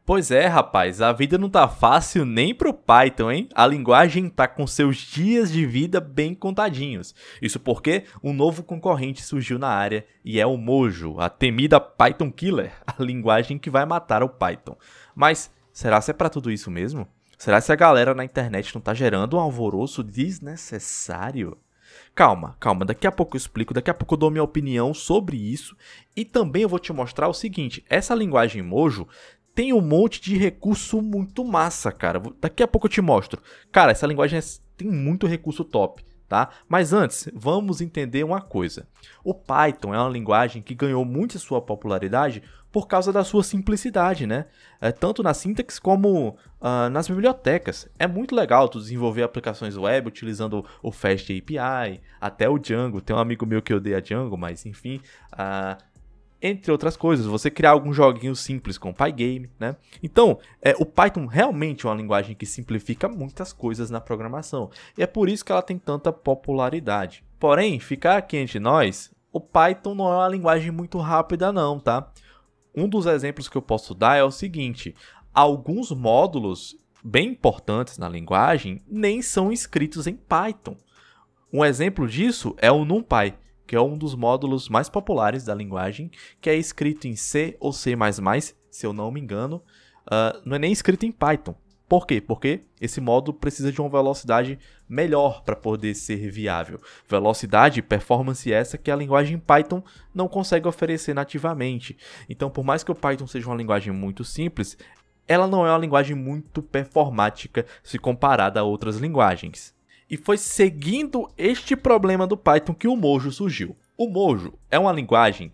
Pois é, rapaz, a vida não tá fácil nem pro Python, hein? A linguagem tá com seus dias de vida bem contadinhos. Isso porque um novo concorrente surgiu na área e é o Mojo, a temida Python Killer, a linguagem que vai matar o Python. Mas será que é pra tudo isso mesmo? Será que a galera na internet não tá gerando um alvoroço desnecessário? Calma, daqui a pouco eu explico, daqui a pouco eu dou minha opinião sobre isso e também eu vou te mostrar o seguinte, essa linguagem Mojo tem um monte de recurso muito massa, cara. Daqui a pouco eu te mostro. Cara, essa linguagem tem muito recurso top, tá? Mas antes, vamos entender uma coisa. O Python é uma linguagem que ganhou muito sua popularidade por causa da sua simplicidade, né? Tanto na sintaxe como nas bibliotecas. É muito legal tu desenvolver aplicações web utilizando o Fast API, até o Django. Tem um amigo meu que odeia Django, mas enfim... entre outras coisas, você criar alguns joguinhos simples com Pygame, né? Então, o Python realmente é uma linguagem que simplifica muitas coisas na programação. E é por isso que ela tem tanta popularidade. Porém, ficar aqui entre nós, o Python não é uma linguagem muito rápida não, tá? Um dos exemplos que eu posso dar é o seguinte. Alguns módulos bem importantes na linguagem nem são escritos em Python. Um exemplo disso é o NumPy, que é um dos módulos mais populares da linguagem, que é escrito em C ou C++, se eu não me engano, não é nem escrito em Python. Por quê? Porque esse módulo precisa de uma velocidade melhor para poder ser viável. Velocidade e performance essa que a linguagem Python não consegue oferecer nativamente. Então, por mais que o Python seja uma linguagem muito simples, ela não é uma linguagem muito performática se comparada a outras linguagens. E foi seguindo este problema do Python que o Mojo surgiu. O Mojo é uma linguagem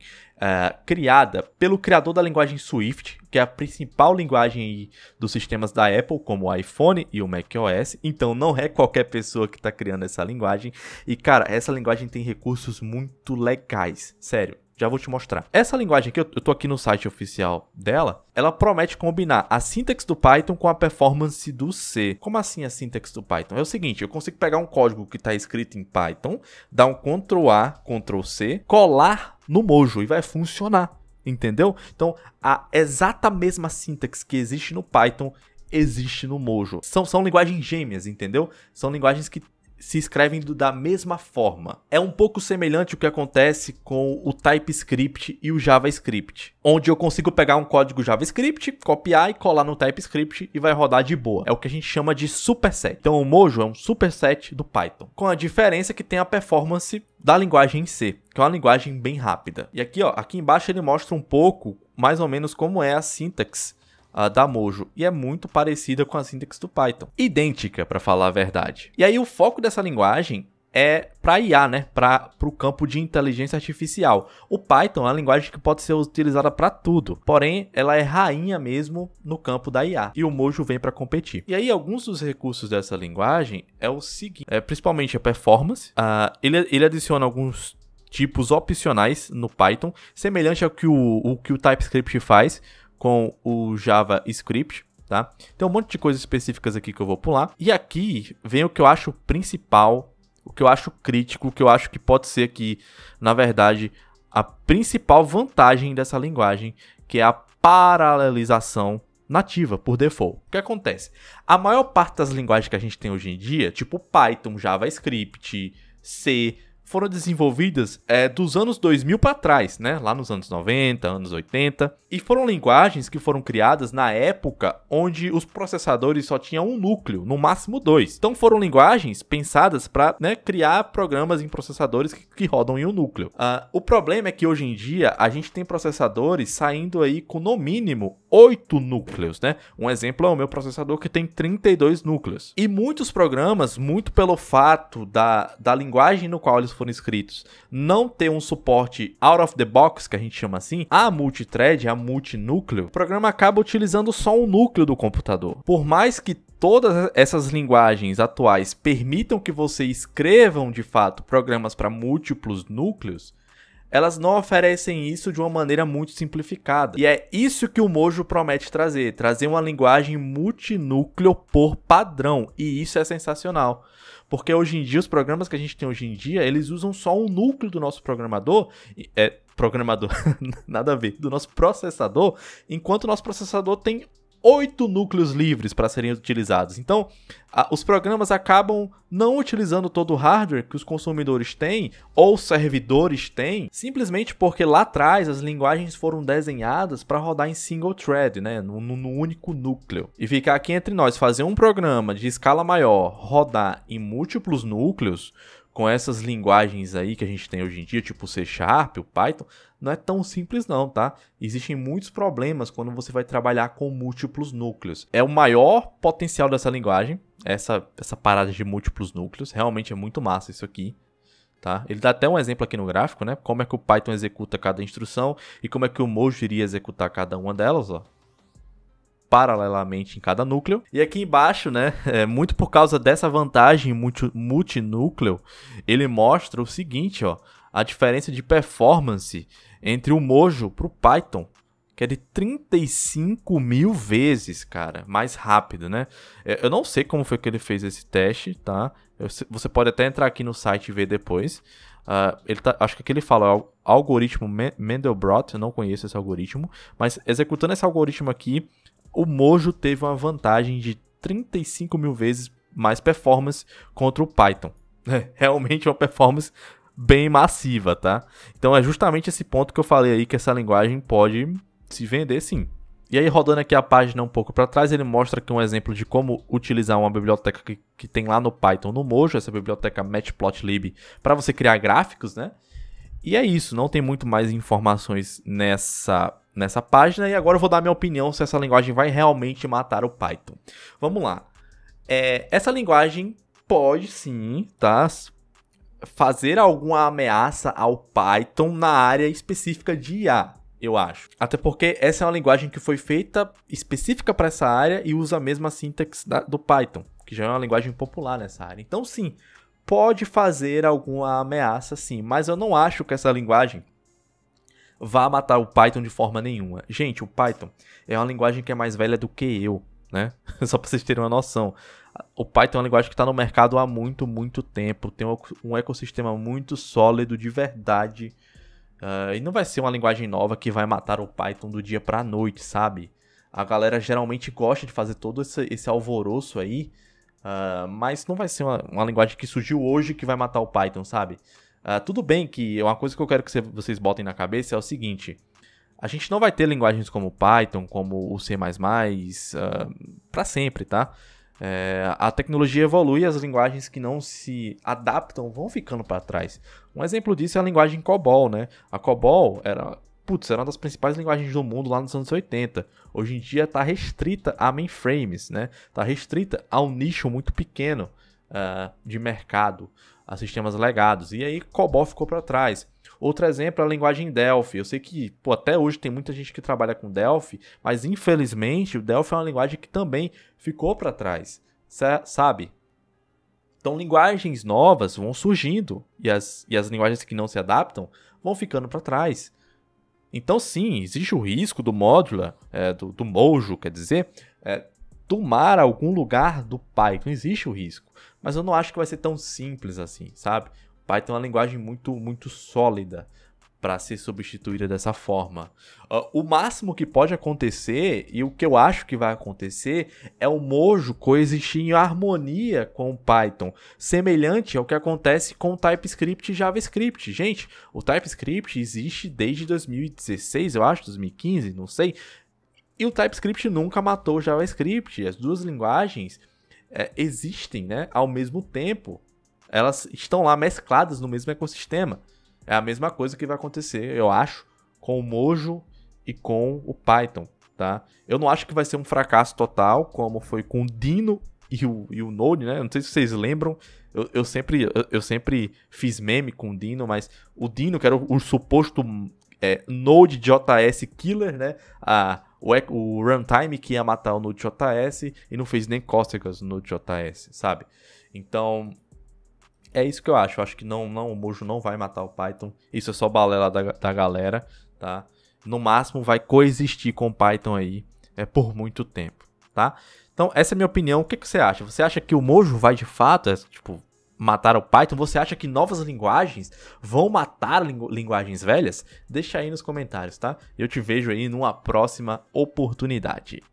criada pelo criador da linguagem Swift, que é a principal linguagem aí dos sistemas da Apple, como o iPhone e o macOS. Então não é qualquer pessoa que está criando essa linguagem. E cara, essa linguagem tem recursos muito legais, sério. Já vou te mostrar. Essa linguagem aqui, eu tô aqui no site oficial dela, ela promete combinar a sintaxe do Python com a performance do C. Como assim a sintaxe do Python? É o seguinte, eu consigo pegar um código que está escrito em Python, dar um Ctrl+A, Ctrl+C, colar no Mojo e vai funcionar, entendeu? Então, a exata mesma sintaxe que existe no Python existe no Mojo. São linguagens gêmeas, entendeu? São linguagens que se escrevem da mesma forma. É um pouco semelhante ao que acontece com o TypeScript e o JavaScript, onde eu consigo pegar um código JavaScript, copiar e colar no TypeScript e vai rodar de boa. É o que a gente chama de superset. Então o Mojo é um superset do Python, com a diferença que tem a performance da linguagem em C, que é uma linguagem bem rápida. E aqui, ó, aqui embaixo ele mostra um pouco, mais ou menos, como é a sintaxe da Mojo, e é muito parecida com a sintaxe do Python. Idêntica, para falar a verdade. E aí o foco dessa linguagem é para IA, né? Para o campo de inteligência artificial. O Python é uma linguagem que pode ser utilizada para tudo, porém ela é rainha mesmo no campo da IA. E o Mojo vem para competir. E aí alguns dos recursos dessa linguagem é o seguinte, principalmente a performance. Ele adiciona alguns tipos opcionais no Python, semelhante ao que o TypeScript faz com o JavaScript, tá? Tem um monte de coisas específicas aqui que eu vou pular. E aqui vem o que eu acho principal, o que eu acho crítico, o que eu acho que pode ser aqui, na verdade, a principal vantagem dessa linguagem, que é a paralelização nativa, por default. O que acontece? A maior parte das linguagens que a gente tem hoje em dia, tipo Python, JavaScript, C, foram desenvolvidas dos anos 2000 para trás, né? Lá nos anos 90, anos 80. E foram linguagens que foram criadas na época onde os processadores só tinham um núcleo, no máximo 2. Então foram linguagens pensadas para, né, criar programas em processadores que rodam em um núcleo. O problema é que hoje em dia a gente tem processadores saindo aí com no mínimo 8 núcleos, né? Um exemplo é o meu processador que tem 32 núcleos. E muitos programas, muito pelo fato da linguagem no qual eles foram escritos não ter um suporte out of the box, que a gente chama assim, a multithread, a multinúcleo, o programa acaba utilizando só um núcleo do computador. Por mais que todas essas linguagens atuais permitam que você escrevam de fato programas para múltiplos núcleos, elas não oferecem isso de uma maneira muito simplificada. E é isso que o Mojo promete trazer uma linguagem multinúcleo por padrão. E isso é sensacional. Porque hoje em dia, os programas que a gente tem hoje em dia, eles usam só um núcleo do nosso programador, nada a ver, do nosso processador, enquanto o nosso processador tem 8 núcleos livres para serem utilizados. Então, os programas acabam não utilizando todo o hardware que os consumidores têm ou servidores têm, simplesmente porque lá atrás as linguagens foram desenhadas para rodar em single thread, né, no único núcleo. E ficar aqui entre nós, fazer um programa de escala maior rodar em múltiplos núcleos, com essas linguagens aí que a gente tem hoje em dia, tipo o C#, o Python, não é tão simples não, tá? Existem muitos problemas quando você vai trabalhar com múltiplos núcleos. É o maior potencial dessa linguagem, essa parada de múltiplos núcleos. Realmente é muito massa isso aqui, tá? Ele dá até um exemplo aqui no gráfico, né? Como é que o Python executa cada instrução e como é que o Mojo iria executar cada uma delas, ó, paralelamente em cada núcleo. E aqui embaixo, né, muito por causa dessa vantagem multinúcleo, ele mostra o seguinte, ó, a diferença de performance entre o Mojo para o Python, que é de 35 mil vezes, cara, mais rápido, né? Eu não sei como foi que ele fez esse teste, tá? Você pode até entrar aqui no site e ver depois. Acho que aqui ele fala o algoritmo Mandelbrot, eu não conheço esse algoritmo, mas executando esse algoritmo aqui, o Mojo teve uma vantagem de 35 mil vezes mais performance contra o Python. Realmente uma performance bem massiva, tá? Então é justamente esse ponto que eu falei aí, que essa linguagem pode se vender sim. E aí, rodando aqui a página um pouco para trás, ele mostra aqui um exemplo de como utilizar uma biblioteca que tem lá no Python, no Mojo, essa biblioteca Matplotlib, para você criar gráficos, né? E é isso, não tem muito mais informações nessa página, e agora eu vou dar minha opinião se essa linguagem vai realmente matar o Python. Vamos lá. Essa linguagem pode sim, tá, fazer alguma ameaça ao Python na área específica de IA, eu acho. Até porque essa é uma linguagem que foi feita específica para essa área e usa a mesma sintaxe do Python, que já é uma linguagem popular nessa área. Então sim, pode fazer alguma ameaça sim, mas eu não acho que essa linguagem vá matar o Python de forma nenhuma. Gente, o Python é uma linguagem que é mais velha do que eu, né? Só para vocês terem uma noção. O Python é uma linguagem que está no mercado há muito, muito tempo. Tem um ecossistema muito sólido de verdade. E não vai ser uma linguagem nova que vai matar o Python do dia para a noite, sabe? A galera geralmente gosta de fazer todo esse alvoroço aí. Mas não vai ser uma linguagem que surgiu hoje que vai matar o Python, sabe? Tudo bem que uma coisa que eu quero que vocês botem na cabeça é o seguinte: a gente não vai ter linguagens como o Python, como o C++, para sempre, tá? A tecnologia evolui e as linguagens que não se adaptam vão ficando para trás. Um exemplo disso é a linguagem COBOL, né? A COBOL era uma das principais linguagens do mundo lá nos anos 80. Hoje em dia está restrita a mainframes, né? Está restrita a um nicho muito pequeno de mercado, a sistemas legados. E aí COBOL ficou para trás. Outro exemplo é a linguagem Delphi. Eu sei que até hoje tem muita gente que trabalha com Delphi, mas infelizmente o Delphi é uma linguagem que também ficou para trás, sabe? Então linguagens novas vão surgindo e as linguagens que não se adaptam vão ficando para trás. Então sim, existe o risco do Modular, do Mojo, quer dizer, tomar algum lugar do Python. Existe o risco, mas eu não acho que vai ser tão simples assim, sabe? Python é uma linguagem muito, muito sólida para ser substituída dessa forma. O máximo que pode acontecer, e o que eu acho que vai acontecer, é o Mojo coexistir em harmonia com o Python, semelhante ao que acontece com o TypeScript e JavaScript. Gente, o TypeScript existe desde 2016, eu acho, 2015, não sei, e o TypeScript nunca matou o JavaScript. As duas linguagens existem, né, ao mesmo tempo. Elas estão lá mescladas no mesmo ecossistema. É a mesma coisa que vai acontecer, eu acho, com o Mojo e com o Python, tá? Eu não acho que vai ser um fracasso total, como foi com o Dino e o Node, né? Eu não sei se vocês lembram, eu sempre fiz meme com o Dino, mas o Dino, que era o suposto Node.js killer, né? O runtime que ia matar o Node.js e não fez nem cócegas no Node.js, sabe? Então, é isso que eu acho. Eu acho que o Mojo não vai matar o Python. Isso é só balela da galera, tá? No máximo vai coexistir com o Python aí por muito tempo, tá? Então, essa é a minha opinião. O que você acha? Você acha que o Mojo vai de fato, matar o Python? Você acha que novas linguagens vão matar linguagens velhas? Deixa aí nos comentários, tá? Eu te vejo aí numa próxima oportunidade.